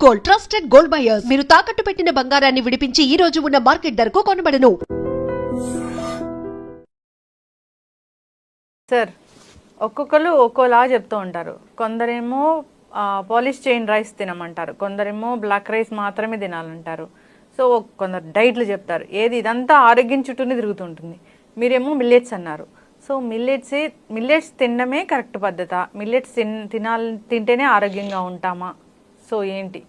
Gold trusted gold buyers మీరు తాకట్టు పెట్టిన బంగారాన్ని విడిపించి ఈ రోజు ఉన్న మార్కెట్ ధరకు కొనబడను. సార్ ఒక్కొక్కరు ఒక్కోలా చెప్తూ ఉంటారు. కొందరేమో పాలిష్ చేయని రైస్ తినమంటారు, కొందరేమో బ్లాక్ రైస్ మాత్రమే తినాలంటారు. సో కొందరు డైట్లు చెప్తారు. ఏది ఇదంతా ఆరోగ్యం చుట్టూనే తిరుగుతుంటుంది. మీరేమో మిల్లెట్స్ అన్నారు. సో మిల్లెట్స్ తినడమే కరెక్ట్ పద్ధత? మిల్లెట్స్ తింటేనే ఆరోగ్యంగా ఉంటామా? సో ఏంటి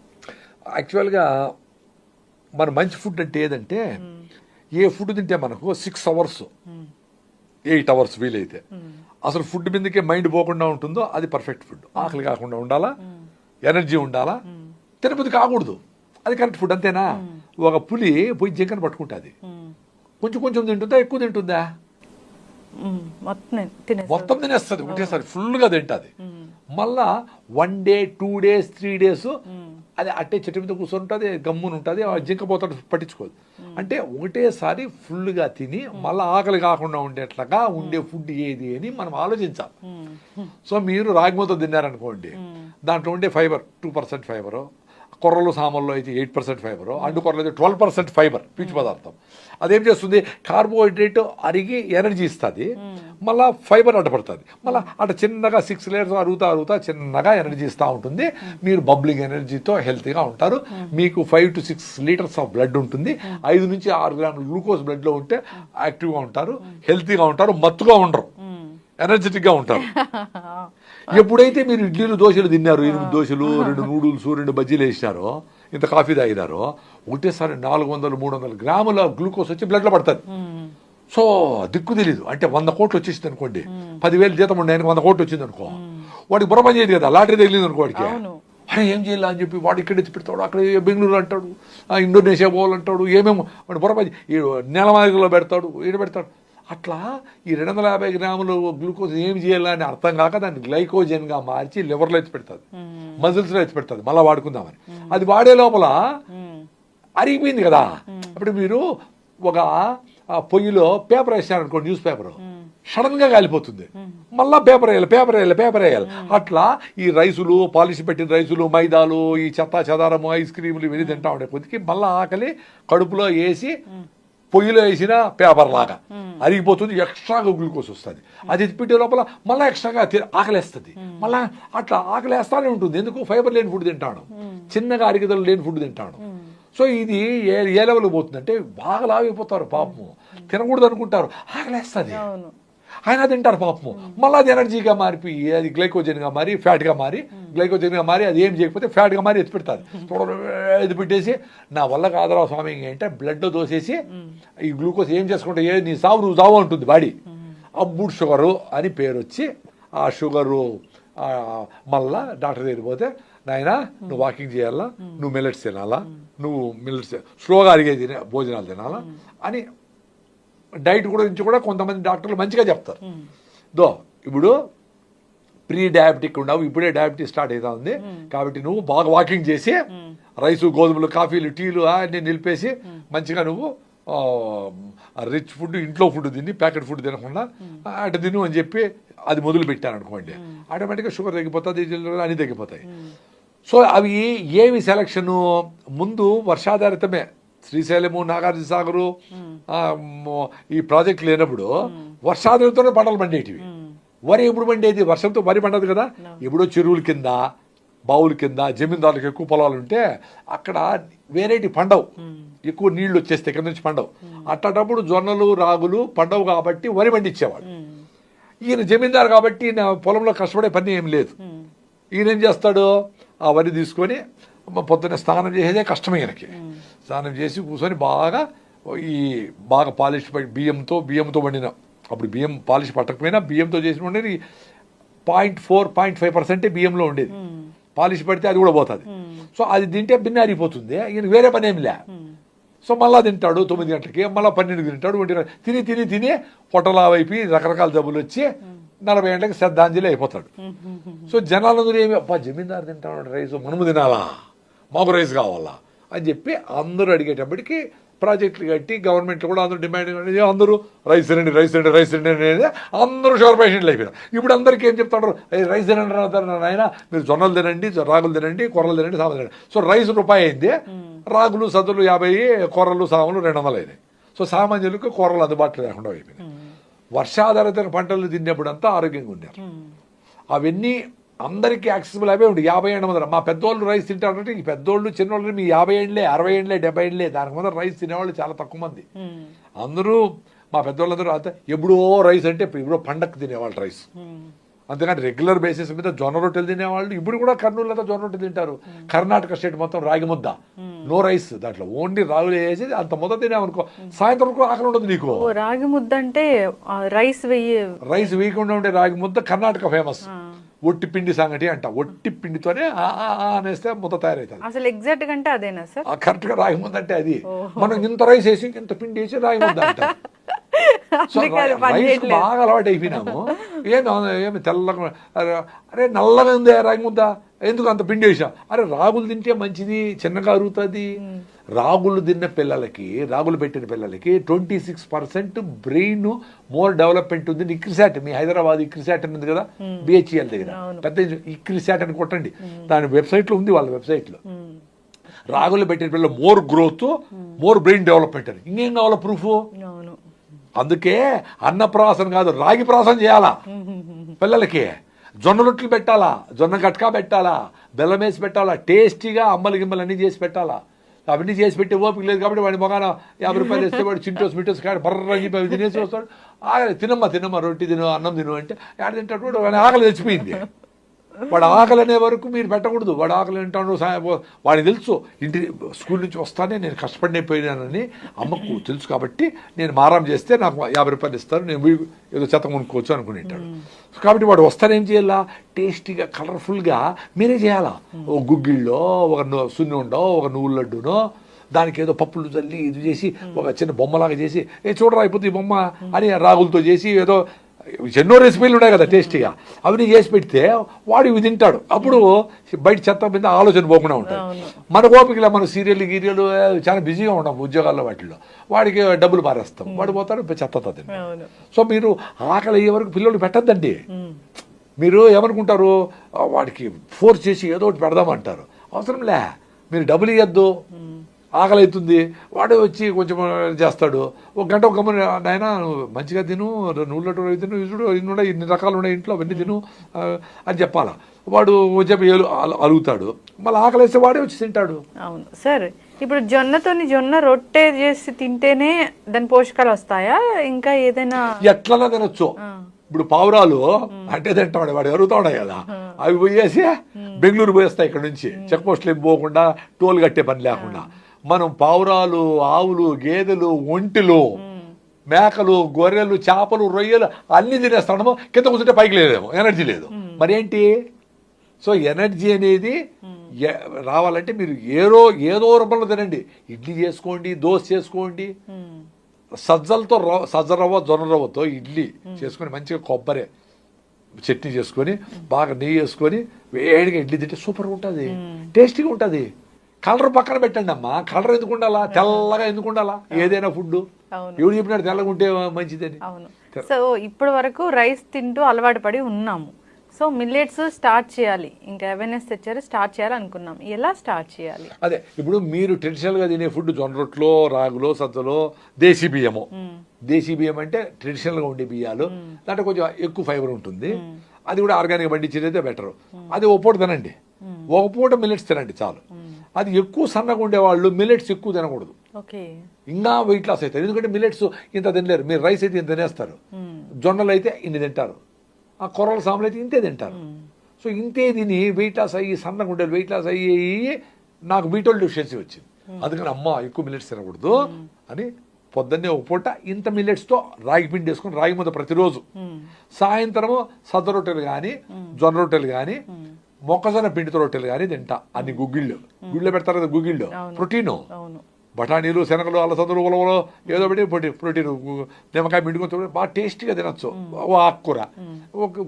యాక్చువల్గా మన మంచి ఫుడ్ అంటే ఏదంటే ఏ ఫుడ్ తింటే మనకు 6 hours 8 hours వీలైతే అసలు ఫుడ్ మీదకే మైండ్ పోకుండా ఉంటుందో అది పర్ఫెక్ట్ ఫుడ్. ఆకలి కాకుండా ఉండాలా, ఎనర్జీ ఉండాలా, తినబుద్ధి కాకూడదు, అది కరెక్ట్ ఫుడ్. అంతేనా? ఒక పులి పోయి జింకను పట్టుకుంటుంది, కొంచెం కొంచెం తింటుందా, ఎక్కువ తింటుందా? మొత్తం తినేస్తుంది ఒకటేసారి, ఫుల్గా తింటుంది. మళ్ళా 1 day 2 days 3 days అది అట్టే చెట్టు మీద కూర్చొని ఉంటుంది, గమ్మున ఉంటుంది, జింక పోతాడు, పట్టించుకోదు. అంటే ఒకటేసారి ఫుల్గా తిని మళ్ళీ ఆకలి కాకుండా ఉండేట్లుగా ఉండే ఫుడ్ ఏది అని మనం ఆలోచించాలి. సో మీరు రాగిమూత తిన్నారనుకోండి, దాంట్లో ఉండే ఫైబర్ 2% ఫైబరు, కొర్రలు సామల్లో అయితే 8% ఫైబరు, అండు కొర్రలు అయితే 12% ఫైబర్, పీచు పదార్థం. అదేం చేస్తుంది, కార్బోహైడ్రేట్ అరిగి ఎనర్జీ ఇస్తుంది, మళ్ళీ ఫైబర్ అడ్డపడుతుంది, మళ్ళీ అటు చిన్నగా 6 layers అరుగుతా చిన్నగా ఎనర్జీ ఇస్తూ ఉంటుంది. మీరు బబ్లింగ్ ఎనర్జీతో హెల్తీగా ఉంటారు. మీకు 5 to 6 liters ఆఫ్ బ్లడ్ ఉంటుంది. 5 నుంచి 6 grams గ్లూకోజ్ బ్లడ్లో ఉంటే యాక్టివ్గా ఉంటారు, హెల్తీగా ఉంటారు, మత్తుగా ఉండరు, ఎనర్జెటిక్గా ఉంటారు. ఎప్పుడైతే మీరు ఇడ్లీలు దోశలు తిన్నారు, 8 దోశలు 2 నూడిల్స్ 2 బజ్జీలు వేసినారో, ఇంత కాఫీ తాగినారో, ఒకటేసారి 400-300 గ్రాముల గ్లూకోజ్ వచ్చి బ్లడ్లో పడుతుంది. సో దిక్కు తెలీదు. అంటే 100 కోట్లు వచ్చేసింది అనుకోండి, 10,000 జీతం ఉండే ఆయనకు 100 కోట్లు వచ్చింది అనుకో, వాడికి బుర్ర పని చేయదు కదా, లాటరీ తగిలింది అనుకో వాడికి. అరే ఏం చేయాలి అని చెప్పి వాడు ఇక్కడ ఎత్తి పెడతాడు, అక్కడ బెంగళూరు అంటాడు, ఇండోనేషియా పోవాలంటాడు, ఏమేమో వాడు బుర్ర పని నెలమార్గంలో పెడతాడు, ఈడ పెడతాడు. అట్లా ఈ 250 గ్రాములు గ్లూకోజ్ ఏం చేయాలని అర్థం కాక దాన్ని గ్లైకోజన్గా మార్చి లివర్లో ఎత్తి పెడుతుంది, మజిల్స్లో ఎత్తి పెడుతుంది, మళ్ళీ వాడుకుందామని. అది వాడే లోపల అరిగిపోయింది కదా. అప్పుడు మీరు ఒక పొయ్యిలో పేపర్ వేసారనుకోండి, న్యూస్ పేపర్, సడన్గా కాలిపోతుంది, మళ్ళీ పేపర్ వేయాలి. అట్లా ఈ రైసులు, పాలిష్ పెట్టిన రైసులు, మైదాలు, ఈ చెత్త చెదారము, ఐస్ క్రీములు ఇవన్నీ తింటా ఉండే కొద్దికి మళ్ళీ ఆకలి కడుపులో వేసి పొయ్యిలో వేసిన పేపర్ లాగా అరిగిపోతుంది, ఎక్స్ట్రాగా గ్లూకోజ్ వస్తుంది. అది పెట్టే లోపల మళ్ళీ ఎక్స్ట్రాగా ఆకలేస్తుంది, మళ్ళీ అట్లా ఆకలేస్తానే ఉంటుంది. ఎందుకు? ఫైబర్ లేని ఫుడ్ తింటాను, చిన్నగా అరిగిదలు లేని ఫుడ్ తింటాను. సో ఇది ఏ లెవెల్కి పోతుందంటే బాగా లావైపోతారు పాపము, తినకూడదు అనుకుంటారు, ఆకలేస్తుంది, ఆయన తింటారు పాపము, మళ్ళీ అది ఎనర్జీగా మారిపోయి అది గ్లైకోజన్గా మారి ఫ్యాట్గా మారి, గ్లైకోజన్గా మారి అది ఏం చేయకపోతే ఫ్యాట్గా మారి ఎత్తి పెడతారు. ఇది పెట్టేసి నా వల్ల కాదరా స్వామి అంటే బ్లడ్లో దోసేసి ఈ గ్లూకోజ్ ఏం చేసుకుంటే నీ సావు నువ్వు సావు ఉంటుంది బాడీ. అప్పుడు షుగరు అని పేరు వచ్చి ఆ షుగరు మళ్ళా డాక్టర్ దగ్గరికి పోతే, నాయన నువ్వు వాకింగ్ చేయాలా, నువ్వు మిల్లెట్స్ తినాలా, నువ్వు మిల్లెట్స్ స్లోగా అరిగే భోజనాలు తినాలా అని డైట్ గురించి కూడా కొంతమంది డాక్టర్లు మంచిగా చెప్తారు. ఇప్పుడు ప్రీ డయాబెటిక్ ఉండవు, ఇప్పుడే డయాబెటిక్ స్టార్ట్ అవుతా ఉంది కాబట్టి నువ్వు బాగా వాకింగ్ చేసి రైసు, గోధుమలు, కాఫీలు, టీలు అన్నీ నిలిపేసి మంచిగా నువ్వు రిచ్ ఫుడ్, ఇంట్లో ఫుడ్ తిని ప్యాకెట్ ఫుడ్ తినకుండా అటు తిను అని చెప్పి అది మొదలు పెట్టాను అనుకోండి, ఆటోమేటిక్గా షుగర్ తగ్గిపోతుంది, అన్నీ తగ్గిపోతాయి. సో అవి ఏవి సెలక్షను? ముందు వర్షాధారితమే, శ్రీశైలము, నాగార్జున సాగరు ఈ ప్రాజెక్టులు లేనప్పుడు వర్షాధారితోనే పంటలు పండేటివి. వరి ఎప్పుడు పండేది? వర్షంతో వరి పండదు కదా. ఎప్పుడో చెరువుల కింద, బావుల కింద, జమీందారులకు ఎక్కువ పొలాలు ఉంటే అక్కడ వేరేటి పండవు, ఎక్కువ నీళ్లు వచ్చేస్తే కింద నుంచి పండవు. అట్టేటప్పుడు జొన్నలు, రాగులు పండవు కాబట్టి వరి పండించేవాడు. ఈయన జమీందారు కాబట్టి నా పొలంలో కష్టపడే పని ఏం లేదు. ఈయన ఏం చేస్తాడు, ఆ వరి తీసుకొని పొద్దున్న స్నానం చేసేదే కష్టమే ఈయనకి. స్నానం చేసి కూర్చొని బాగా పాలిష్ బియ్యంతో వండిన, అప్పుడు బియ్యం పాలిష్ పట్టకపోయినా బియ్యంతో చేసిన ఉండేది 0.4-0.5% బియ్యంలో ఉండేది. పాలిష్ పడితే అది కూడా పోతుంది. సో అది తింటే బిన్న అరిగిపోతుంది, ఈయన వేరే పని ఏం లే. సో మళ్ళీ తింటాడు 9 గంటలకి, మళ్ళీ 12 తింటాడు, 1 గంట తిని పొట్టలా వైపు రకరకాల జబ్బులు వచ్చి 40 గంటలకి శ్రద్ధాంజలి అయిపోతాడు. సో జనాలందరూ ఏమి, అబ్బా జమీందారు తింటాడు రైసు, మనము తినాలా, మాకు రైస్ కావాలా అని చెప్పి అందరూ అడిగేటప్పటికి ప్రాజెక్టులు కట్టి గవర్నమెంట్లో కూడా అందరూ డిమాండ్ అందరూ రైస్ తినండి రైస్ తినండి రైస్ తినండి అనేది అందరూ షుగర్ పేషెంట్లు అయిపోయారు. ఇప్పుడు అందరికీ ఏం చెప్తాడు, రైస్ తినండి ఆయన మీరు జొన్నలు తినండి, రాగులు తినండి, కొర్రలు తినండి, సామలు తినండి. సో రైస్ రూపాయి అయింది, రాగులు సద్దులు 50, కొర్రలు సామలు 200 అయినాయి. సో సామాన్యులకు కూరలు అందుబాటులో లేకుండా అయిపోయినాయి. వర్షాధారిత పంటలు తిన్నప్పుడు అంతా ఆరోగ్యంగా ఉన్నారు. అవన్నీ అందరికీ యాక్సెసిబుల్ అవే ఉండి 50 ఏళ్ళ ముందర మా పెద్దోళ్ళు రైస్ తింటారంటే ఈ పెద్దోళ్ళు చిన్నోళ్ళు మీ 50 ఏళ్ళే 60 ఏళ్ళే 70 ఏళ్ళే దానికి ముందర రైస్ తినేవాళ్ళు చాలా తక్కువ మంది. అందరూ మా పెద్దోళ్ళందరూ ఎప్పుడో రైస్ అంటే ఎప్పుడో పండక్కి తినేవాళ్ళు రైస్. అంతేకాని రెగ్యులర్ బేసిస్ మీద జొన్న రొట్టెలు తినేవాళ్ళు. ఇప్పుడు కూడా కర్నూలులో జొన్న రొట్టెలు తింటారు. కర్ణాటక స్టేట్ మొత్తం రాగి ముద్ద, నో రైస్, దాంట్లో ఓన్లీ రాగులు వేసి అంత ముద్ద తినేవనుకో సాయంత్రం వరకు ఆకలి ఉండదు నీకు. రాగి ముద్ద అంటే రైస్ వేయకుండా ఉండే రాగి ముద్ద కర్ణాటక ఫేమస్. ఒట్టి పిండి సంగటి అంట, ఒట్టి పిండితోనే అనేస్తే ముద్ద తయారవుతుంది. అసలు ఎగ్జాక్ట్ గా అంటే అదేనా సార్? కరెక్ట్ గా రాగి ముద్ద అంటే అది. మనం ఇంత రైస్ వేసి ఇంత పిండి వేసి రాగి ముద్ద అంట. రైస్ బాగా అలవాటు అయిపోయినాము. ఏమి తెల్లగా అరే నల్లగా ఉంది రాగి ముద్ద, ఎందుకు అంత పిండి వేసా? అరే రాగులు తింటే మంచిది, చిన్నగా అరుగుతుంది. రాగులు తిన్న పిల్లలకి, రాగులు పెట్టిన పిల్లలకి 26% బ్రెయిన్ మోర్ డెవలప్మెంట్ ఉంది. ఇక్రిసాట్, మీ హైదరాబాద్ ఇక్రిసాట్ ఉంది కదా బిహెచ్ఎల్ దగ్గర, పెద్ద ఇక్రిసాట్ అని కొట్టండి, దాని వెబ్సైట్లో ఉంది, వాళ్ళ వెబ్సైట్లో. రాగులు పెట్టిన పిల్లలు more growth, more brain development అని. ఇంకేం కావాలా ప్రూఫ్? అందుకే అన్నప్రాసన కాదు రాగి ప్రాసన చేయాలా పిల్లలకి. జొన్న రొట్టెలు పెట్టాలా, జొన్న గట్కా పెట్టాలా, బెల్లం వేసి పెట్టాలా, టేస్టీగా అమ్మలు గిమ్మలు అన్నీ చేసి పెట్టాలా. అవన్నీ చేసి పెట్టే ఓపిక లేదు కాబట్టి వాడి మొగాన 50 రూపాయలు ఇస్తే వాడు చింటోస్ మిటోస్ కాదు బర్రని చెప్పి అవి తినేసి వస్తాడు. ఆకలి తినమ్మా రొట్టి తిను, అన్నం తిను అంటే ఆడ తింటాడు. వాడి ఆకలి తెచ్చిపోయింది. వాడు ఆకలి అనే వరకు మీరు పెట్టకూడదు. వాడు ఆకలి తింటాడు, వాడికి తెలుసు ఇంటి స్కూల్ నుంచి వస్తానే నేను కష్టపడిపోయినానని అమ్మకు తెలుసు కాబట్టి నేను మారం చేస్తే నాకు 50 రూపాయలు ఇస్తారు, నేను ఏదో చెత్త కొనుక్కోవచ్చు అనుకునేటాడు. కాబట్టి వాడు వస్తానేం చేయాలా, టేస్టీగా కలర్ఫుల్గా మీరే చేయాలా. ఒక గుగ్గిళ్ళో, ఒక సున్ని ఉండో, ఒక నువ్వుల లడ్డునో, దానికి ఏదో పప్పులు చల్లి ఇది చేసి ఒక చిన్న బొమ్మలాగా చేసి చూడరా అయిపోతుంది ఈ బొమ్మ అని రాగులతో చేసి ఏదో ఎన్నో రెసిపీలు ఉన్నాయి కదా టేస్టీగా, అవన్నీ చేసి పెడితే వాడు ఇవి తింటాడు. అప్పుడు బయట చెత్త మీద ఆలోచన పోకుండా ఉంటుంది. మన ఓపికలా మన సీరియల్ గీరియలు చాలా బిజీగా ఉంటాం ఉద్యోగాల్లో, వాటిల్లో వాడికి డబ్బులు పారేస్తాం, వాడు పోతాడు చెత్త తింటాడు. సో మీరు ఆకలి అయ్యే వరకు పిల్లలు పెట్టద్దండి. మీరు ఏమనుకుంటారు, వాడికి ఫోర్స్ చేసి ఏదో ఒకటి పెడదామంటారు. అవసరంలే, మీరు డబ్బులు ఇవ్వద్దు, ఆకలి అవుతుంది, వాడే వచ్చి కొంచెం చేస్తాడు. ఒక గంట ఒక గమ్మున నాయన మంచిగా తిను, నువ్వులట్టు తిను, ఇసుడు ఇన్ని రకాలు ఉన్నాయి ఇంట్లో అవన్నీ తిను అని చెప్పాలా. వాడు చెప్పి అలుగుతాడు, మళ్ళీ ఆకలి వేస్తే వాడే వచ్చి తింటాడు. అవును సార్. ఇప్పుడు జొన్న రొట్టె చేసి తింటేనే దాని పోషకాలు వస్తాయా, ఇంకా ఏదైనా ఎట్లన్నా తినొచ్చు? ఇప్పుడు పావురాలు అంటే తింటాడు, వాడు ఎరుగుతాడు కదా, అవి పోయేసి బెంగళూరు పోయేస్తాయి ఇక్కడ నుంచి, చెక్ పోస్టులు ఏం పోకుండా, టోల్ కట్టే పని లేకుండా. మనం పావురాలు, ఆవులు, గేదెలు, ఒంటెలు, మేకలు, గొర్రెలు, చేపలు, రొయ్యలు అన్ని తినేస్తాము. కింద కూర్చుంటే పైకి లేదేమో, ఎనర్జీ లేదు. మరేంటి? సో ఎనర్జీ అనేది రావాలంటే మీరు ఏదో రూపంలో తినండి. ఇడ్లీ చేసుకోండి, దోశ చేసుకోండి, సజ్జలతో సజ్జ రవ్వ జొన్న రవ్వతో ఇడ్లీ చేసుకొని మంచిగా కొబ్బరి చట్నీ చేసుకొని బాగా నెయ్యి వేసుకొని వేడిగా ఇడ్లీ తింటే సూపర్గా ఉంటుంది, టేస్టీగా ఉంటుంది. కలర్ పక్కన పెట్టండి అమ్మా, కలర్ ఎందుకు ఉండాలా, తెల్లగా ఎందుకు ఉండాలా? ఏదైనా ఫుడ్ ఎవరు చెప్పినట్టు తెల్లగా ఉంటే మంచిదని. అవును. సో ఇప్పటి వరకు రైస్ తింటూ అలవాటు పడి ఉన్నాము. సో మిల్లెట్స్ స్టార్ట్ చేయాలి, ఇంకా అవేర్నెస్ తెచ్చారు, స్టార్ట్ చేయాలి అనుకున్నాం. ఎలా స్టార్ట్ చేయాలి? అదే ఇప్పుడు మీరు ట్రెడిషనల్గా తినే ఫుడ్ జొన్న రొట్టెలో, రాగులో, సజ్జలో, దేశీ బియ్యము. దేశీ బియ్యం అంటే ట్రెడిషనల్గా ఉండే బియ్యాలు, దాంట్లో కొంచెం ఎక్కువ ఫైబర్ ఉంటుంది. అది కూడా ఆర్గానిక్ పండించేదైతే బెటర్. అది ఒక పూట తినండి, ఒక పూట మిల్లెట్స్ తినండి చాలు. అది ఎక్కువ సన్నగా ఉండేవాళ్ళు మిల్లెట్స్ ఎక్కువ తినకూడదు, ఇంకా వెయిట్ లాస్ అవుతారు. ఎందుకంటే మిల్లెట్స్ ఇంత తినలేరు. మీరు రైస్ అయితే ఇంత తినేస్తారు, జొన్నలు అయితే ఇన్ని తింటారు, ఆ కొర్రల సాములు అయితే ఇంతే తింటారు. సో ఇంతే తిని వెయిట్ లాస్ అయ్యి సన్నగా ఉండేది వెయిట్ లాస్ అయ్యి నాకు బీటోల్ డెఫిషియన్సీ వచ్చింది. అందుకని అమ్మ ఎక్కువ మిల్లెట్స్ తినకూడదు అని పొద్దున్నే ఒక పూట ఇంత మిల్లెట్స్తో రాగి పిండి వేసుకొని రాగి ముద్ద ప్రతిరోజు, సాయంత్రము సద్ద రొట్టెలు కానీ, జొన్న రొట్టెలు కానీ, మొక్కజొన్న పిండితో రొట్టెలు కానీ తింటా. అన్ని గుగ్గిళ్ళు పెడతారు కదా, గుగ్గిళ్ళు ప్రోటీను, బఠానీలు, శనగలు, అలసందలు, ఉలవలు ఏదో పెట్టి ప్రోటీన్, నిమ్మకాయ పిండుకొని బాగా టేస్టీగా తినచ్చు. ఓ ఆకుకూర,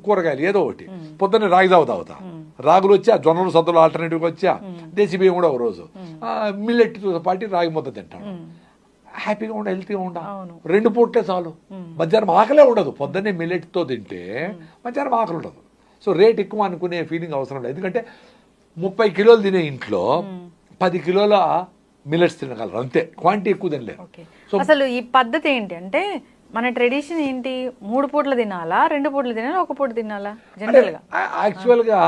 కూరగాయలు ఏదో ఒకటి. పొద్దున్నే రాగి తాగుతా, రాగులు వచ్చా, జొన్నలు, సద్దులు ఆల్టర్నేటివ్గా వచ్చా, దేశీ బియ్యం కూడా ఒక రోజు, మిల్లెట్తో పాటు రాగి ముద్ద తింటాను. హ్యాపీగా ఉండ, హెల్తీగా ఉండ. అవును. 2 పూట్లే చాలు. మధ్యాహ్నం ఆకలే ఉండదు. పొద్దున్నే మిల్లెట్తో తింటే మధ్యాహ్నం ఆకలి ఉండదు. సో రేట్ ఎక్కువ అనుకునే ఫీలింగ్ అవసరం లేదు. ఎందుకంటే 30 కిలోలు తినే ఇంట్లో 10 కిలోల మిల్లెట్స్ తినగలరు అంతే. క్వాంటిటీ ఎక్కువ తినలేరు. ఓకే. అసలు ఈ పద్ధతి ఏంటి అంటే మన ట్రెడిషన్ ఏంటి? 3 పూట్ల తినాలా, 2 పూట్ల తినాలా, 1 పూట తినాలా జనరల్గా? యాక్చువల్గా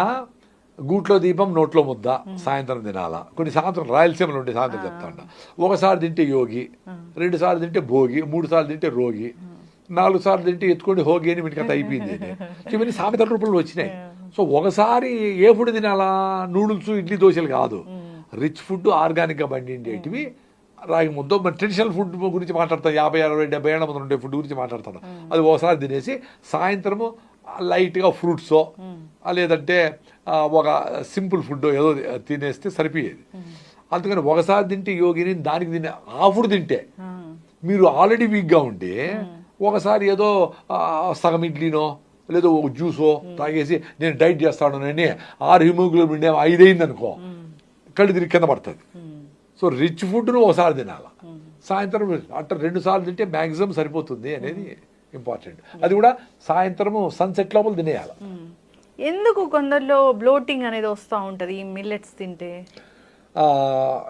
గూట్లో దీపం నోట్లో ముద్ద సాయంత్రం తినాలా. కొన్ని సాయంత్రం రాయలసీమలో ఉండే సాయంత్రం చెప్తా ఉంటా. ఒకసారి తింటే యోగి, 2 సార్లు తింటే భోగి, 3 సార్లు తింటే రోగి, 4 సార్లు తింటే ఎత్తుకొని హోగి అని వీటికి అంతా అయిపోయింది. ఇవన్నీ సామెతల రూపంలో వచ్చినాయి. సో ఒకసారి ఏ ఫుడ్ తినాలా? నూడిల్స్, ఇడ్లీ, దోశలు కాదు. రిచ్ ఫుడ్, ఆర్గానిక్గా పండిండేటివి, రాగి ముద్ద. మన ట్రెడిషనల్ ఫుడ్ గురించి మాట్లాడతాం. 50, 60, 70 ఏళ్ళ ముందు ఉండే ఫుడ్ గురించి మాట్లాడతాను. అది ఒకసారి తినేసి సాయంత్రము లైట్గా ఫ్రూట్సో లేదంటే ఒక సింపుల్ ఫుడ్ ఏదో తినేస్తే సరిపోయేది. అందుకని ఒకసారి తింటే యోగిని, దానికి తినే ఆ ఫుడ్ తింటే మీరు ఆల్రెడీ వీక్గా ఉండి ఒకసారి ఏదో సగం ఇడ్లీనో లేదో ఒక జ్యూసో తాగేసి నేను డైట్ చేస్తాను అని 6 హిమోగ్లోబిన్ 5 అయింది అనుకో, కళ్ళు తిరిగి కింద పడుతుంది. సో రిచ్ ఫుడ్ను ఒకసారి తినాలి. సాయంత్రం అట్లా 2 సార్లు తింటే మ్యాక్సిమం సరిపోతుంది అనేది ఇంపార్టెంట్. అది కూడా సాయంత్రము సన్సెట్ లోపల తినేయాలి. ఎందుకు కొందరిలో బ్లోటింగ్ అనేది వస్తూ ఉంటుంది ఈ మిల్లెట్స్ తింటే?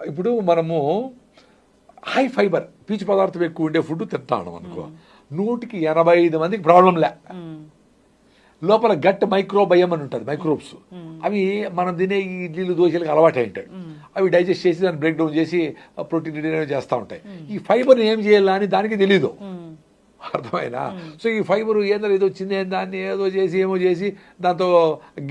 ఇప్పుడు మనము హై ఫైబర్, పీచు పదార్థం ఎక్కువ ఉండే ఫుడ్ తింటాను అనుకో, 100కి 85 మందికి ప్రాబ్లం లే. లోపల గట్ మైక్రోబయం అని ఉంటుంది, మైక్రోబ్స్. అవి మనం తినే ఈ ఇడ్లీలు, దోశలకు అలవాటు అయి ఉంటాయి. అవి డైజెస్ట్ చేసి దాన్ని బ్రేక్ డౌన్ చేసి ప్రోటీన్ చేస్తూ ఉంటాయి. ఈ ఫైబర్ ఏం చేయాలని దానికి తెలీదు. అర్థమైనా? సో ఈ ఫైబర్ ఏదో ఏదో వచ్చింది దాన్ని ఏదో చేసి ఏమో చేసి దాంతో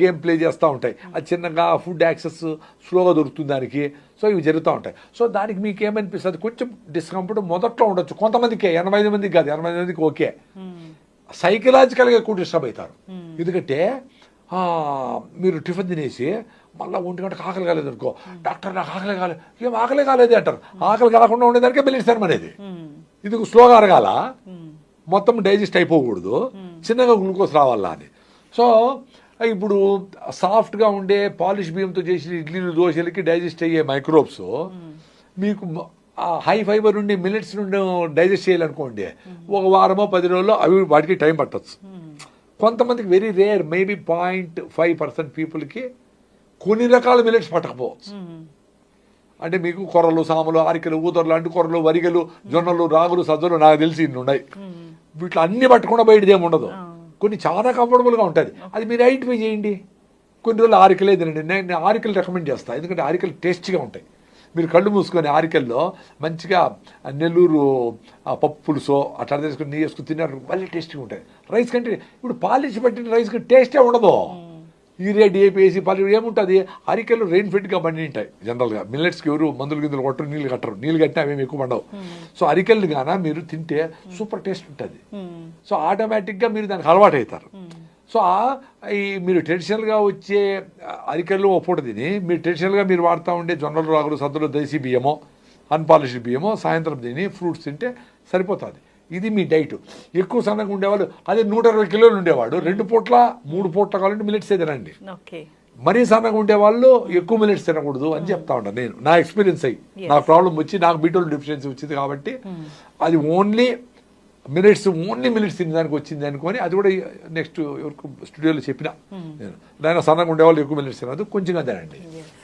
గేమ్ ప్లే చేస్తూ ఉంటాయి. అది చిన్నగా ఫుడ్ యాక్సెస్ స్లోగా దొరుకుతుంది దానికి. సో ఇవి జరుగుతూ ఉంటాయి. సో దానికి మీకు ఏమనిపిస్తుంది? కొంచెం డిస్కంఫర్ట్ మొదట్లో ఉండొచ్చు కొంతమందికే, 85 మందికి కాదు, 85 మందికి ఓకే. సైకలాజికల్గా ఎక్కువ డిస్టర్బ్ అవుతారు. ఎందుకంటే మీరు టిఫిన్ తినేసి మళ్ళీ 1 గంటకు ఆకలి కాలేదు అనుకో, డాక్టర్ నాకు ఆకలి కాలేదు, ఏం ఆకలి కాలేదు అంటారు. ఆకలి కాకుండా ఉండేదానికే బెలిస్తాను అనేది. ఇది స్లోగా అరగాల, మొత్తం డైజెస్ట్ అయిపోకూడదు, చిన్నగా గ్లూకోజ్ రావాలా అని. సో ఇప్పుడు సాఫ్ట్గా ఉండే పాలిష్ బియ్యంతో చేసిన ఇడ్లీలు, దోశలకి డైజెస్ట్ అయ్యే మైక్రోబ్స్ మీకు హై ఫైబర్ నుండి మిల్లెట్స్ నుండి డైజెస్ట్ చేయాలనుకోండి, 1 వారమో 10 రోజుల్లో అవి వాటికి టైం పట్టచ్చు. కొంతమందికి వెరీ రేర్, మేబీ 0.5% పీపుల్కి కొన్ని రకాల మిల్లెట్స్ పట్టకపోవచ్చు. అంటే మీకు కొర్రలు, సామలు, ఆరికలు, ఊదర్లు, అంటుకొర్రలు, వరిగలు, జొన్నలు, రాగులు, సజ్జలు నాకు తెలిసి ఇన్ని ఉన్నాయి. వీటిలో అన్ని పట్టకుండా బయటది ఏమి ఉండదు. కొన్ని చాలా కంఫర్టబుల్గా ఉంటుంది. అది మీరు ఐడెంటిఫై చేయండి. కొన్ని రోజులు ఆరికలే తినండి. నేను ఆరికలు రికమెండ్ చేస్తాను, ఎందుకంటే ఆరికలు టేస్టీగా ఉంటాయి. మీరు కళ్ళు మూసుకొని ఆరికల్లో మంచిగా నెల్లూరు పప్పు పులుసో అట్లా తీసుకొని నెయ్యి వేసుకుని తిన్నారు, మళ్ళీ టేస్టీగా ఉంటాయి. రైస్ కంటే ఇప్పుడు పాలిష్ పట్టిన రైస్కి టేస్టే ఉండదు. యూరియా, డిఏపి వేసి పళ్ళు ఏముంటుంది? అరికెలు రెయిన్ ఫిట్గా పండి ఉంటాయి. జనరల్గా మిల్లెట్స్కి ఎవరు మందులు గిందులు కొట్టరు, నీళ్ళు కట్టరు. నీళ్ళు కట్టినా అవేమి ఎక్కువ పండవు. సో అరికెలు గాన మీరు తింటే సూపర్ టేస్ట్ ఉంటుంది. సో ఆటోమేటిక్గా మీరు దానికి అలవాటు అవుతారు. సో ఈ మీరు ట్రెడిషనల్గా వచ్చే అరికెలు ఒక పూట తిని మీరు ట్రెడిషనల్గా మీరు వాడుతూ ఉండే జొన్నలు, రాగులు, సద్దులు, దేశీ బియ్యమో, అన్పాలిష్డ్ బియ్యమో సాయంత్రం తిని ఫ్రూట్స్ తింటే సరిపోతుంది. ఇది మీ డైట్. ఎక్కువ సన్నగా ఉండేవాళ్ళు అదే 120 కిలోలు ఉండేవాడు 2 పూట్ల 3 పూట్ల కావాలంటే మిల్లెట్సే తినండి. మరీ సన్నగా ఉండేవాళ్ళు ఎక్కువ మిల్లెట్స్ తినకూడదు అని చెప్తా ఉంటాను నేను, నా ఎక్స్పీరియన్స్ అయ్యి. నాకు ప్రాబ్లం వచ్చి నాకు B12 డెఫిషియన్సీ వచ్చింది కాబట్టి అది ఓన్లీ మిల్లెట్స్ తినడానికి వచ్చింది అనుకొని అది కూడా నెక్స్ట్ ఎవరికి స్టూడియోలో చెప్పిన నేను, నాయన సన్నగా ఉండేవాళ్ళు ఎక్కువ మిల్లెట్స్ తినదు, కొంచెంగా తినండి.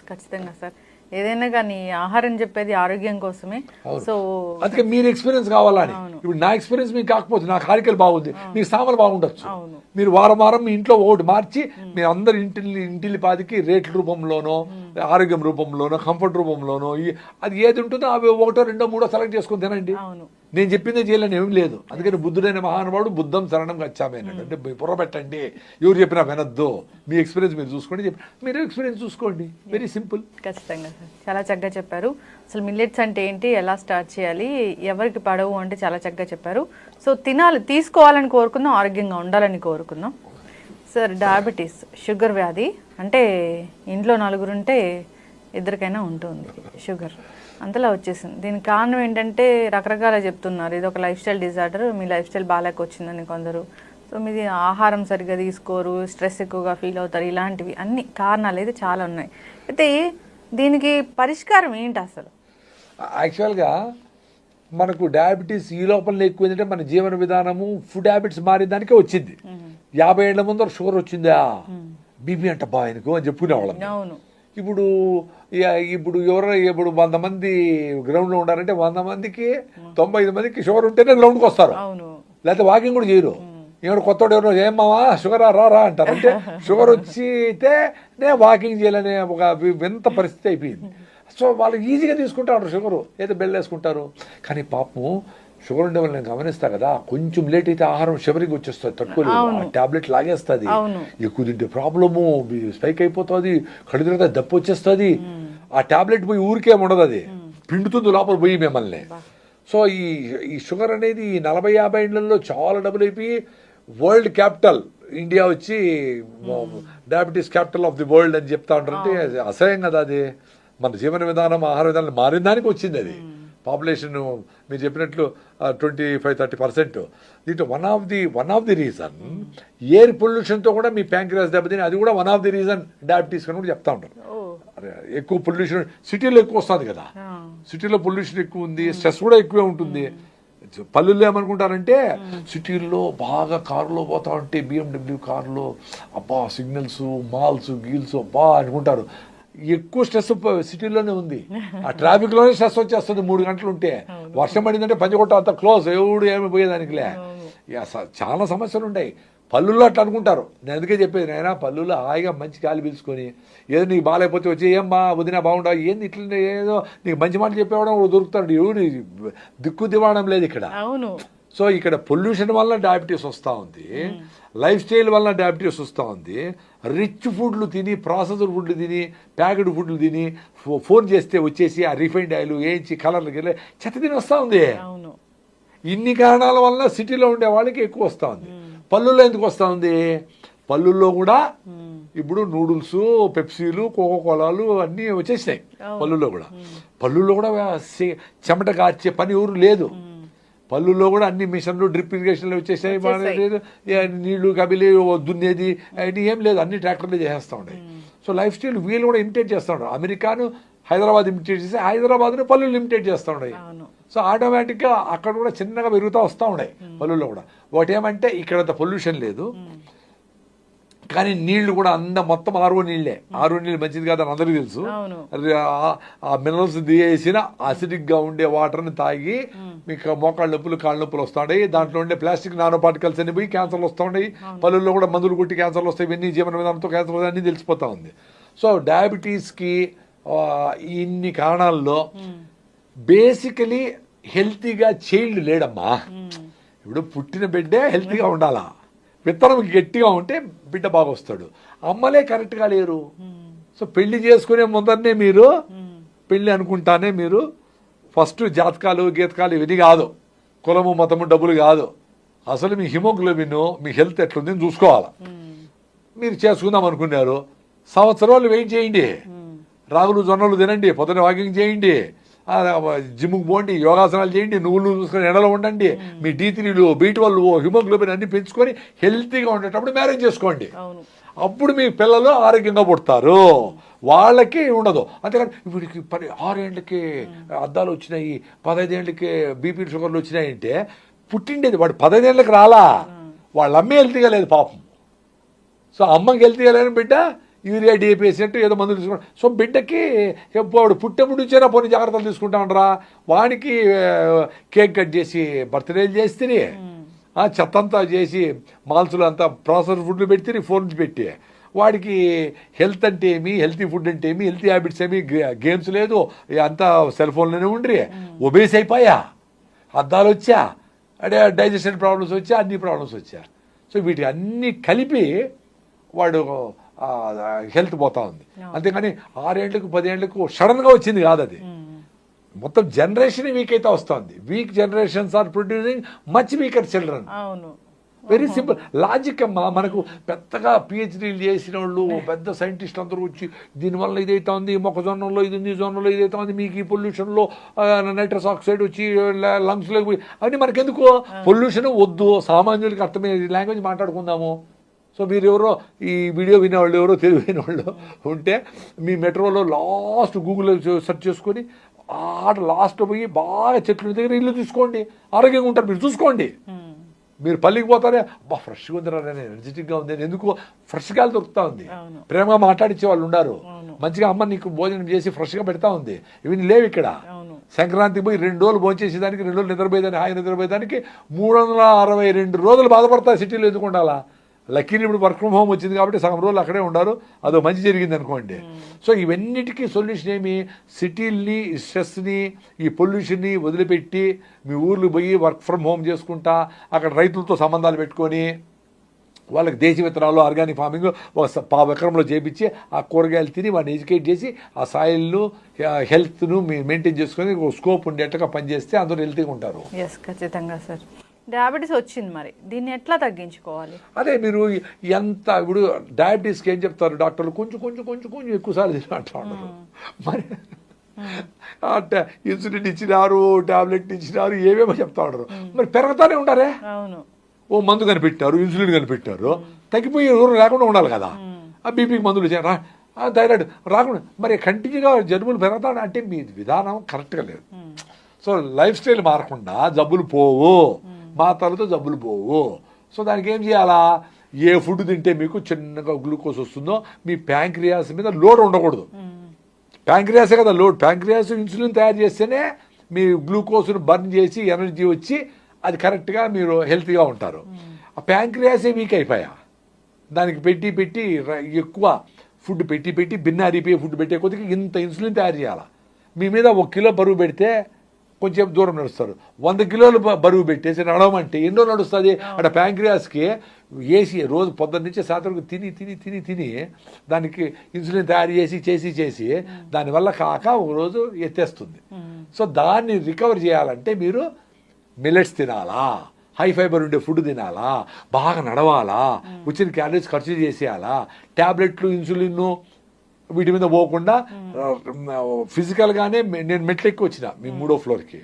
ఖచ్చితంగా సార్, ఏదైనా కానీ ఆహారం చెప్పేది ఆరోగ్యం కోసమే. సో అందుకే మీరు ఎక్స్పీరియన్స్ కావాలని. ఇప్పుడు నా ఎక్స్పీరియన్స్ మీకు కాకపోతే నాకు ఆరికలు బాగుంది, మీకు సామాన్లు బాగుండొచ్చు. మీరు వారం మీ ఇంట్లో ఒకటి మార్చి మీ అందరి ఇంటిల్లి పాదికి రేట్ల రూపంలోనో, ఆరోగ్యం రూపంలోనో, కంఫర్ట్ రూపంలోనో అది ఏది ఉంటుందో అవి 1, 2, 3 సెలెక్ట్ చేసుకొని తినండి. నేను చెప్పిందే చేయాలని ఏమి లేదు. అందుకని బుద్ధుడైన మహానుభావుడు బుద్ధం శరణం గచ్చామి అన్నాడు. అంటే బుర్ర పెట్టండి, ఎవరు చెప్పినా వినొద్దు, మీ ఎక్స్పీరియన్స్ మీరు చూసుకోండి, మీరు ఎక్స్పీరియన్స్ చూసుకోండి. Very simple. ఖచ్చితంగా సార్, చాలా చక్కగా చెప్పారు. అసలు మిల్లెట్స్ అంటే ఏంటి, ఎలా స్టార్ట్ చేయాలి, ఎవరికి పడవు అంటే చాలా చక్కగా చెప్పారు. సో తీసుకోవాలని కోరుకుందాం, ఆరోగ్యంగా ఉండాలని కోరుకుందాం. సార్, డయాబెటీస్, షుగర్ వ్యాధి అంటే ఇంట్లో 4 ఉంటే 2కైనా ఉంటుంది షుగర్, అంతలా వచ్చేసింది. దీనికి కారణం ఏంటంటే రకరకాల చెప్తున్నారు. ఇది ఒక లైఫ్ స్టైల్ డిజార్డర్, మీ లైఫ్ స్టైల్ బాగాలేక వచ్చిందని కొందరు. సో మీది ఆహారం సరిగ్గా తీసుకోరు, స్ట్రెస్ ఎక్కువగా ఫీల్ అవుతారు, ఇలాంటివి అన్ని కారణాలు అయితే చాలా ఉన్నాయి. అయితే దీనికి పరిష్కారం ఏంటి అసలు? యాక్చువల్గా మనకు డయాబెటీస్ ఈ లోపల ఎక్కువ ఏంటంటే మన జీవన విధానము ఫుడ్ హ్యాబిట్స్ మారిన దానికే వచ్చింది. 50 ఏళ్ల ముందర షుగర్ వచ్చిందా, బీపీ అంట బా ఆయనకు అని చెప్పుకునేవాళ్ళం. అవును. ఇప్పుడు ఇప్పుడు 100 మంది గ్రౌండ్లో ఉన్నారంటే 100 మందికి 95 మందికి షుగర్ ఉంటేనే గ్రౌండ్కి వస్తారు, లేకపోతే వాకింగ్ కూడా చేయరు. ఎవరు కొత్తోడు ఎవరో ఏమావా షుగర్ రా అంటారు. అంటే షుగర్ వచ్చితేనే వాకింగ్ చేయాలనే ఒక వింత పరిస్థితి అయిపోయింది. సో వాళ్ళు ఈజీగా తీసుకుంటారు షుగరు, ఏదో బెల్ వేసుకుంటారు. కానీ పాపం షుగర్ ఉండే వాళ్ళు నేను గమనిస్తా కదా, కొంచెం లేట్ అయితే ఆహారం షుగరింగ్ వచ్చేస్తుంది, తట్టుకోలేదు, టాబ్లెట్ లాగేస్తుంది, ఎక్కువ తింటే ప్రాబ్లము, స్పైక్ అయిపోతుంది, కళ్ళు తిరిగితే దప్పు వచ్చేస్తుంది. ఆ టాబ్లెట్ పోయి ఊరికే ఉండదు, అది పిండుతుంది లోపల పోయి మిమ్మల్ని. సో ఈ షుగర్ అనేది 40-50 ఏళ్లలో చాలా డబ్బులు అయిపోయి వరల్డ్ క్యాపిటల్ ఇండియా వచ్చి diabetes capital of the world అని చెప్తా ఉంటారంటే అసహ్యం కదా. అది మన జీవన విధానం ఆహార విధానం మారిన దానికి వచ్చింది. అది పాపులేషన్ మీరు చెప్పినట్లు 25-30%. దీంట్లో one of the reason air పొల్యూషన్తో కూడా మీ ప్యాంక్రియాస్ దెబ్బతిని, అది కూడా one of the reason diabetes అని కూడా చెప్తా ఉంటారు. ఎక్కువ పొల్యూషన్ సిటీలో ఎక్కువ వస్తుంది కదా, సిటీలో పొల్యూషన్ ఎక్కువ ఉంది, స్ట్రెస్ కూడా ఎక్కువే ఉంటుంది. పల్లెల్లో ఏమనుకుంటారంటే సిటీల్లో బాగా కారులో పోతా ఉంటే BMW కారులో అబ్బా సిగ్నల్స్ మాల్స్ గీల్స్ అబ్బా అనుకుంటారు. ఎక్కువ స్ట్రెస్ సిటీలోనే ఉంది. ఆ ట్రాఫిక్ లోనే స్ట్రెస్ వచ్చేస్తుంది 3 గంటలు ఉంటే. వర్షం పడిందంటే పంచకొట్ట అంత క్లోజ్, ఎవడు ఏమి పోయేదానికిలే. చాలా సమస్యలు ఉంటాయి. పల్లెల్లో అట్లా అనుకుంటారు. నేను అందుకే చెప్పేది, నాయనా పల్లెల్లో హాయిగా మంచి గాలి పీల్చుకొని, ఏదో నీకు బాగాలేకపోతే వచ్చి ఏమ్మా వదినా బాగుండవు, ఏంది ఇట్లా ఏదో నీకు మంచి మాటలు చెప్పేవాడు దొరుకుతాడు. ఎవడు దిక్కు దివాడం లేదు ఇక్కడ. సో ఇక్కడ పొల్యూషన్ వల్ల డయాబెటీస్ వస్తూ ఉంది, లైఫ్ స్టైల్ వల్ల డయాబెటీస్ వస్తూ ఉంది. రిచ్ ఫుడ్లు తిని, ప్రాసెస్డ్ ఫుడ్లు తిని, ప్యాకెడ్ ఫుడ్లు తిని, ఫోన్ చేస్తే వచ్చేసి ఆ రిఫైన్డ్ ఆయిల్ వేయించి కలర్లకి వెళ్ళి చెత్త తిని వస్తూ ఉంది. ఇన్ని కారణాల వల్ల సిటీలో ఉండే వాళ్ళకి ఎక్కువ వస్తూ ఉంది. పల్లెల్లో ఎందుకు వస్తూ ఉంది? పల్లెల్లో కూడా ఇప్పుడు నూడిల్స్, పెప్సీలు, కోకోకోలాలు అన్నీ వచ్చేసినాయి. పల్లెల్లో కూడా చెమట కార్చే పని ఊరు లేదు. పల్లెల్లో కూడా అన్ని మిషన్లు, డ్రిప్ ఇరిగేషన్లు వచ్చేసాయి. నీళ్లు కబిలి దున్నేది అది ఏం లేదు, అన్ని ట్రాక్టర్లు చేసేస్తూ ఉన్నాయి. సో లైఫ్ స్టైల్ వీళ్ళు కూడా ఇమిటేట్ చేస్తూ ఉంటారు. అమెరికాను హైదరాబాద్ ఇమిటేట్ చేసి హైదరాబాద్ను పల్లెలు ఇమిటేట్ చేస్తూ ఉన్నాయి. సో ఆటోమేటిక్గా అక్కడ కూడా చిన్నగా పెరుగుతూ వస్తూ ఉన్నాయి పల్లెల్లో కూడా. ఒకటి ఏమంటే ఇక్కడ పొల్యూషన్ లేదు, కానీ నీళ్లు కూడా మొత్తం ఆర్ఓ నీళ్ళే. ఆర్ఓ నీళ్ళు మంచిది కాదని అందరికీ తెలుసు. ఆ మినరల్స్ దిగేసిన అసిడిక్గా ఉండే వాటర్ని తాగి మీకు మోకాళ్ళ నొప్పులు, కాళ్ళ నొప్పులు వస్తాయి. దాంట్లో ఉండే ప్లాస్టిక్ నానో పార్టికల్స్ అన్ని పోయి క్యాన్సర్లు వస్తాయి. పల్లెల్లో కూడా మందులు కొట్టి క్యాన్సర్లు వస్తాయి. ఇవన్నీ జీవన విధానంతో క్యాన్సర్ అన్నీ తెలిసిపోతా ఉంది. సో డయాబెటీస్కి ఇన్ని కారణాల్లో బేసికలీ హెల్తీగా చైల్డ్ లేడమ్మా. ఇప్పుడు పుట్టిన బిడ్డే హెల్తీగా ఉండాలా, విత్తనం గట్టిగా ఉంటే బిడ్డ బాగా వస్తాడు. అమ్మలే కరెక్ట్గా లేరు. సో పెళ్లి చేసుకునే ముందరనే మీరు పెళ్లి అనుకుంటానే మీరు ఫస్ట్ జాతకాలు గీతకాలు ఇవన్నీ కాదు, కులము మతము డబ్బులు కాదు, అసలు మీ హిమోగ్లోబిన్ మీ హెల్త్ ఎట్లుంది చూసుకోవాలి. మీరు చేసుకుందాం అనుకున్నారు, సంవత్సరాలు వెయిట్ చేయండి, రాగులు జొన్నలు తినండి, పొద్దున వాకింగ్ చేయండి, జిమ్కి పోండి, యోగాసనాలు చేయండి, నువ్వులు చూసుకొని ఎండలో ఉండండి, మీ D3లు B12 హిమోగ్లోబిన్ అన్ని పెంచుకొని హెల్తీగా ఉండేటప్పుడు మ్యారేజ్ చేసుకోండి. అప్పుడు మీ పిల్లలు ఆరోగ్యంగా పుడతారు, వాళ్ళకి ఉండదు. అంతేకాదు వీడికి 6 ఏళ్ళకి అద్దాలు వచ్చినాయి, 15 ఏళ్ళకి బీపీ షుగర్లు వచ్చినాయి అంటే పుట్టిండేది వాడు 15 ఏళ్ళకి రాలా, వాళ్ళ అమ్మే హెల్తీగా లేదు పాపం. సో అమ్మకి హెల్తీగా లేని బిడ్డ యూరియా DAP వేసినట్టు ఏదో మందులు తీసుకుంటాం. సో బిడ్డకి వాడు పుట్టెప్పుడు నుంచైనా పోనీ జాగ్రత్తలు తీసుకుంటామంటారా. వానికి కేక్ కట్ చేసి బర్త్డేలు చేస్తే, చెత్తంతా చేసి మాల్స్లో అంతా ప్రాసెస్ ఫుడ్లు పెడితే, ఫోన్స్ పెట్టి, వాడికి హెల్త్ అంటే ఏమి, హెల్తీ ఫుడ్ అంటే ఏమి, హెల్తీ హ్యాబిట్స్ ఏమి, గేమ్స్ లేదు, అంతా సెల్ ఫోన్లోనే ఉండ్రి, ఒబేస్ అయిపోయా, అద్దాలు వచ్చా, అంటే డైజెషన్ ప్రాబ్లమ్స్ వచ్చా, అన్ని ప్రాబ్లమ్స్ వచ్చా. సో వీటి అన్నీ కలిపి వాడు హెల్త్ పోతా ఉంది. అంతేగాని 6 ఏళ్ళకు 10 ఏళ్ళకు సడన్గా వచ్చింది కాదు. అది మొత్తం జనరేషన్ వీక్ అయితే వస్తుంది. Weak generations are producing much weaker children. Very simple logic అమ్మా. మనకు పెద్దగా PhDలు చేసిన వాళ్ళు, పెద్ద సైంటిస్టులు అందరూ వచ్చి దీనివల్ల ఇదైతే ఉంది, మొక్కజొన్నలో ఇది ఉంది, జొన్నలో ఇదైతే ఉంది, మీకు ఈ పొల్యూషన్లో నైట్రస్ ఆక్సైడ్ వచ్చి లంగ్స్లోకి పోయి, అవన్నీ మనకెందుకు? పొల్యూషన్ వద్దు, సామాన్యులకి అర్థమయ్యే లాంగ్వేజ్ మాట్లాడుకుందాము. సో మీరు ఎవరో ఈ వీడియో వినేవాళ్ళు ఎవరో తెలివైన వాళ్ళు ఉంటే మీ మెట్రోలో లాస్ట్ గూగుల్లో సెర్చ్ చేసుకొని ఆడ లాస్ట్ పోయి బాగా చెట్ల దగ్గర ఇల్లు చూసుకోండి, ఆరోగ్యంగా ఉంటారు, మీరు చూసుకోండి. మీరు పల్లికి పోతారే, అబ్బా ఫ్రెష్గా ఉందిరా, నేను ఎనర్జెటిక్గా ఉంది, ఎందుకు ఫ్రెష్ గాలి దొరుకుతా ఉంది, ప్రేమగా మాట్లాడించే వాళ్ళు ఉన్నారు, మంచిగా అమ్మ నీకు భోజనం చేసి ఫ్రెష్గా పెడతా ఉంది. ఇవన్నీ లేవు ఇక్కడ. సంక్రాంతికి పోయి 2 రోజులు భోంచేసేదానికి, 2 రోజులు నిద్రపోయేదానికి, హాయి నిద్రపోయేదానికి 362 రోజులు బాధపడతారు సిటీలో. ఎందుకు ఉండాలా? లక్కీని ఇప్పుడు వర్క్ ఫ్రమ్ హోమ్ వచ్చింది కాబట్టి సగం రోజులు అక్కడే ఉండారు, అదో మంచి జరిగింది అనుకోండి. సో ఇవన్నిటికీ సొల్యూషన్ ఏమి? సిటీల్ని, స్ట్రెస్ని, ఈ పొల్యూషన్ని వదిలిపెట్టి మీ ఊర్లు పోయి వర్క్ ఫ్రమ్ హోమ్ చేసుకుంటా అక్కడ రైతులతో సంబంధాలు పెట్టుకొని వాళ్ళకి దేశీ విత్తనాలు, ఆర్గానిక్ ఫార్మింగ్ ఒక ఎకరంలో చేపించి ఆ కూరగాయలు తిని వాడిని ఎడ్యుకేట్ చేసి ఆ సాయిల్ను, హెల్త్ను మెయింటైన్ చేసుకొని ఒక స్కోప్ ఉండేట్టుగా పనిచేస్తే అందరూ హెల్తీగా ఉంటారు. ఎస్, ఖచ్చితంగా సార్. డయాబెటీస్ వచ్చింది, మరి దీన్ని ఎట్లా తగ్గించుకోవాలి? అదే మీరు ఎంత ఇప్పుడు డయాబెటీస్కి ఏం చెప్తారు డాక్టర్లు? కొంచెం కొంచెం కొంచెం కొంచెం ఎక్కువసార్లు తిన అంటా ఉన్నారు. మరి ఇన్సులిన్ ఇచ్చినారు, టాబ్లెట్ ఇచ్చినారు, ఏమేమో చెప్తా ఉన్నారు. మరి పెరుగుతానే ఉండారే. అవును, ఓ మందు కనిపెట్టారు, ఇన్సులిన్ కనిపెట్టారు, తగ్గిపోయే ఊరు లేకుండా ఉండాలి కదా. ఆ బీపీకి మందులు చేయరా, థైరాయిడ్ రాకుండా, మరి కంటిన్యూగా జబ్బులు పెరుగుతాడు అంటే మీ విధానం కరెక్ట్గా లేదు. సో లైఫ్ స్టైల్ మారకుండా జబ్బులు పోవు, మాత్రలతో జబ్బులు పోవు. సో దానికి ఏం చేయాలా? ఏ ఫుడ్ తింటే మీకు చిన్నగా గ్లూకోజ్ వస్తుందో మీ ప్యాంక్రియాస్ మీద లోడ్ ఉండకూడదు. ప్యాంక్రియాసే కదా లోడ్. ప్యాంక్రియాస్ ఇన్సులిన్ తయారు చేస్తేనే మీ గ్లూకోజ్ను బర్న్ చేసి ఎనర్జీ వచ్చి అది కరెక్ట్గా మీరు హెల్తీగా ఉంటారు. ఆ ప్యాంక్రియాసే వీక్ అయిపోయా, దానికి పెట్టి ఎక్కువ ఫుడ్ పెట్టి బిన్నారిపోయే ఫుడ్ పెట్టే కొద్దిగా ఇంత ఇన్సులిన్ తయారు చేయాలి. మీ మీద 1 కిలో బరువు పెడితే కొంచెం దూరం నడుస్తారు. 100 కిలోలు బరువు పెట్టేసి నడవమంటే ఎన్నో నడుస్తుంది. అక్కడ ప్యాంక్రియాస్కి వేసి రోజు పొద్దున్న నుంచి సాయంత్రం తిని దానికి ఇన్సులిన్ తయారు చేసి దానివల్ల కాక ఒక రోజు ఎత్తేస్తుంది. సో దాన్ని రికవర్ చేయాలంటే మీరు మిల్లెట్స్ తినాలా, హై ఫైబర్ ఉండే ఫుడ్ తినాలా, బాగా నడవాలా, వచ్చిన క్యాలరీస్ ఖర్చు చేసేయాలా, ట్యాబ్లెట్లు, ఇన్సులిన్ వీటి మీద పోకుండా ఫిజికల్గానే నేను మెట్లెక్కి వచ్చిన మీ 3వ ఫ్లోర్కి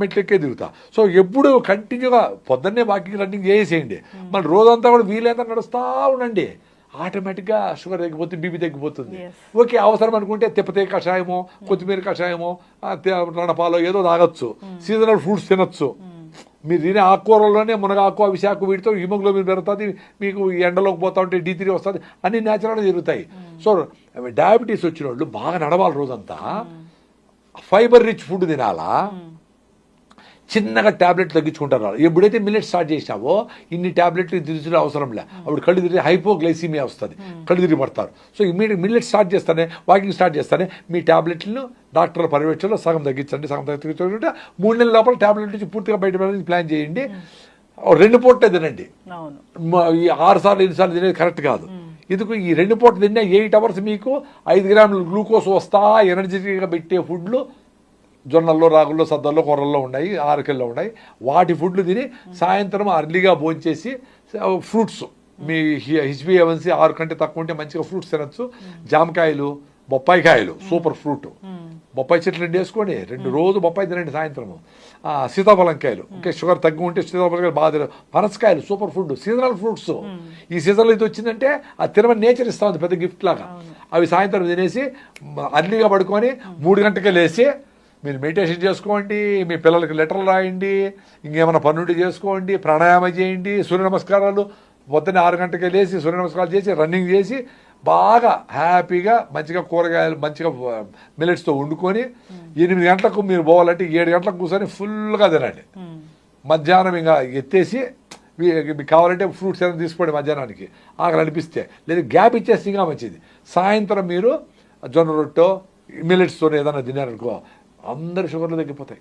మెట్లెక్కే దిగుతా. సో ఎప్పుడు కంటిన్యూగా పొద్దున్నే వాకింగ్, రన్నింగ్ చేసేయండి. మళ్ళీ రోజంతా కూడా వీలైతే నడుస్తూ ఉండండి. ఆటోమేటిక్గా షుగర్ తగ్గిపోతుంది, బీపీ తగ్గిపోతుంది. ఓకే, అవసరం అనుకుంటే తిప్పతే కషాయమో, కొత్తిమీర కషాయమో, రణపాలో ఏదో తాగొచ్చు, సీజనల్ ఫ్రూట్స్ తినొచ్చు. మీరు తినే ఆకుకూరల్లోనే మునగాకు, అవిశాకు, వీటితో హిమోగ్లోబిన్ పెరుగుతుంది, మీకు ఎండలోకి పోతా ఉంటే D3 వస్తుంది, అన్ని న్యాచురల్గా జరుగుతాయి. సో డయాబెటీస్ వచ్చిన వాళ్ళు బాగా నడవాలి, రోజంతా ఫైబర్ రిచ్ ఫుడ్ తినాలా, చిన్నగా ట్యాబ్లెట్ తగ్గించుకుంటారు. ఎప్పుడైతే మిల్లెట్ స్టార్ట్ చేసినావో ఇన్ని ట్యాబ్లెట్లు తీసుకునే అవసరం లే. అప్పుడు కళ్ళు తిరిగి హైపోగ్లైసీమియా వస్తుంది, కళ్ళు తిరిగి పడతారు. సో ఇమీడియట్ మిల్లెట్ స్టార్ట్ చేస్తానే, వాకింగ్ స్టార్ట్ చేస్తానే మీ ట్యాబ్లెట్లను డాక్టర్ల పర్యవేక్షణలో సగం తగ్గించండి. 3 నెలల లోపల ట్యాబ్లెట్ నుంచి పూర్తిగా బయటపడడానికి ప్లాన్ చేయండి. 2 పూటలే తినండి. ఈ 6 సార్లు 8 సార్లు తినేది కరెక్ట్ కాదు. ఎందుకు? ఈ 2 పూటలు తిన్నా 8 అవర్స్ మీకు 5 గ్రాములు గ్లూకోజ్ వస్తా ఎనర్జెటిక్గా పెట్టే ఫుడ్లు జొన్నల్లో, రాగుల్లో, సద్దల్లో, కూరల్లో ఉన్నాయి, ఆరకెల్లో ఉన్నాయి. వాటి ఫుడ్లు తిని సాయంత్రం అర్లీగా భోంచేసి ఫ్రూట్స్ మీ HbA1c 6 కంటే తక్కువ ఉంటే మంచిగా ఫ్రూట్స్ తినచ్చు. జామకాయలు, బొప్పాయికాయలు సూపర్ ఫ్రూట్, బొప్పాయి చెట్లు 2 వేసుకోండి, 2 రోజు బొప్పాయి తినండి సాయంత్రము. సీతాఫలంకాయలు, ఓకే, షుగర్ తగ్గి ఉంటే సీతాఫలంకాయలు బాగా తిన. పనసకాయలు సూపర్ ఫుడ్, సీజనల్ ఫ్రూట్స్. ఈ సీజన్లో ఇది వచ్చిందంటే అది తినమని నేచర్ ఇస్తా ఉంది పెద్ద గిఫ్ట్ లాగా. అవి సాయంత్రం తినేసి అర్లీగా పడుకొని 3 గంటలకే లేచి మీరు మెడిటేషన్ చేసుకోండి, మీ పిల్లలకి లెటర్లు రాయండి, ఇంకేమైనా పనులు చేసుకోండి, ప్రాణాయామం చేయండి, సూర్య నమస్కారాలు పొద్దున్న 6 గంటలకే లేచి సూర్య నమస్కారాలు చేసి రన్నింగ్ చేసి బాగా హ్యాపీగా మంచిగా కూరగాయలు మంచిగా మిల్లెట్స్తో వండుకొని 8 గంటలకు మీరు పోవాలంటే 7 గంటలకు కూర్చొని ఫుల్గా తినండి. మధ్యాహ్నం ఇంకా ఎత్తేసి మీకు కావాలంటే ఫ్రూట్స్ ఏమైనా తీసుకోండి మధ్యాహ్నానికి, ఆకలి అనిపిస్తే. లేదా గ్యాప్ ఇచ్చేస్తే ఇంకా మంచిది. సాయంత్రం మీరు జొన్న రొట్టె మిల్లెట్స్తో ఏదైనా తినారనుకో అందరి షుగర్లు తగ్గిపోతాయి.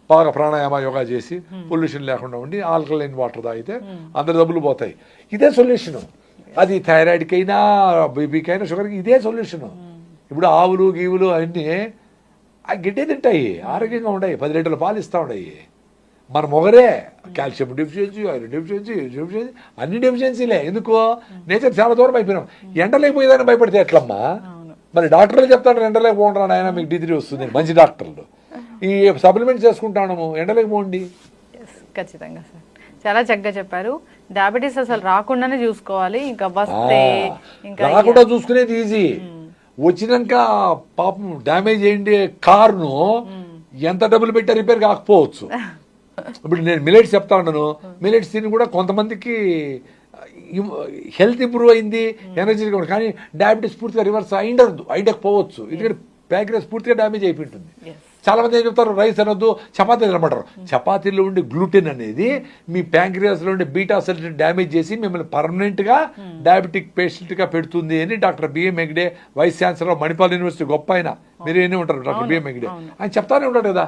బాగా ప్రాణాయామ యోగా చేసి పొల్యూషన్ లేకుండా ఉండి ఆల్కలైన్ వాటర్ తాగితే అందరి జబ్బులు పోతాయి. ఇదే సొల్యూషను. అది థైరాయిడ్కైనా, బీపీకైనా, షుగర్కి ఇదే సొల్యూషను. ఇప్పుడు ఆవులు గీవులు అన్నీ గిడ్డే తింటాయి, ఆరోగ్యంగా ఉన్నాయి, 10 లీటర్ల పాలు ఇస్తూ ఉన్నాయి. మన మొగరే కాల్షియం డెఫిషియన్సీ, ఐరన్ డెఫిషియన్సీ అన్ని డెఫిషియన్సీలే. ఎందుకో నేచర్ చాలా దూరం అయిపోయినాం. ఎండలేకపోయేదాన్ని భయపడితే ఎట్లమ్మా? మరి డాక్టర్లు చెప్తాడు ఎండలేక పోండి ఆయన, మీకు D3 వస్తుంది. మంచి డాక్టర్లు ఈ సప్లిమెంట్స్ చేసుకుంటాము, ఎండలేక పోండి. ఖచ్చితంగా సార్, చాలా చక్కగా చెప్పారు. డయాబెటీస్ అసలు రాకుండానే చూసుకోవాలి, ఇంకా వస్తే ఇంకా రాకుండా చూసుకునేది ఈజీ. వచ్చినాక పాపం డ్యామేజ్ అయ్యిండే కార్ను ఎంత డబ్బులు పెట్టి రిపేర్ కాకపోవచ్చు. ఇప్పుడు నేను మిలెట్స్ చెప్తా ఉన్నాను, మిలెట్స్ తిని కూడా కొంతమందికి హెల్త్ ఇంప్రూవ్ అయింది, ఎనర్జీ కూడా, కానీ డయాబెటీస్ పూర్తిగా రివర్స్ అయ్యకపోవచ్చు, ఎందుకంటే ప్యాంక్రియాస్ పూర్తిగా డ్యామేజ్ అయిపోయింటుంది. చాలా మంది ఏం చెప్తారు, రైస్ అనొద్దు, చపాతీలు అనమంటారు. చపాతీలో ఉండే గ్లూటెన్ అనేది మీ ప్యాంక్రియాస్లో ఉండే బీటా సెల్స్ డ్యామేజ్ చేసి మిమ్మల్ని పర్మనెంట్గా డయాబెటిక్ పేషెంట్గా పెడుతుంది అని doctor B M Hegde, vice chancellor Manipal university, గొప్ప ఆయన, మీరు ఏనే ఉంటారు డాక్టర్ బిఎం హెగ్డే, ఆయన చెప్తానే ఉంటాడు కదా.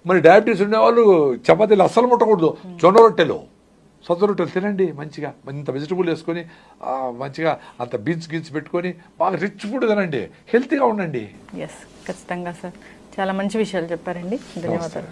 మరి డయాబెటీస్ ఉండేవాళ్ళు చపాతీలు అస్సలు ముట్టకూడదు, జొన్న రొట్టెలు, సొంత రొట్టెలు తినండి మంచిగా, ఇంత వెజిటబుల్ వేసుకొని మంచిగా అంత బీన్స్ పెట్టుకొని బాగా రిచ్ ఫుడ్ తినండి, హెల్తీగా ఉండండి. ఖచ్చితంగా సార్, చాలా మంచి విషయాలు చెప్పారండి. ధన్యవాదాలు.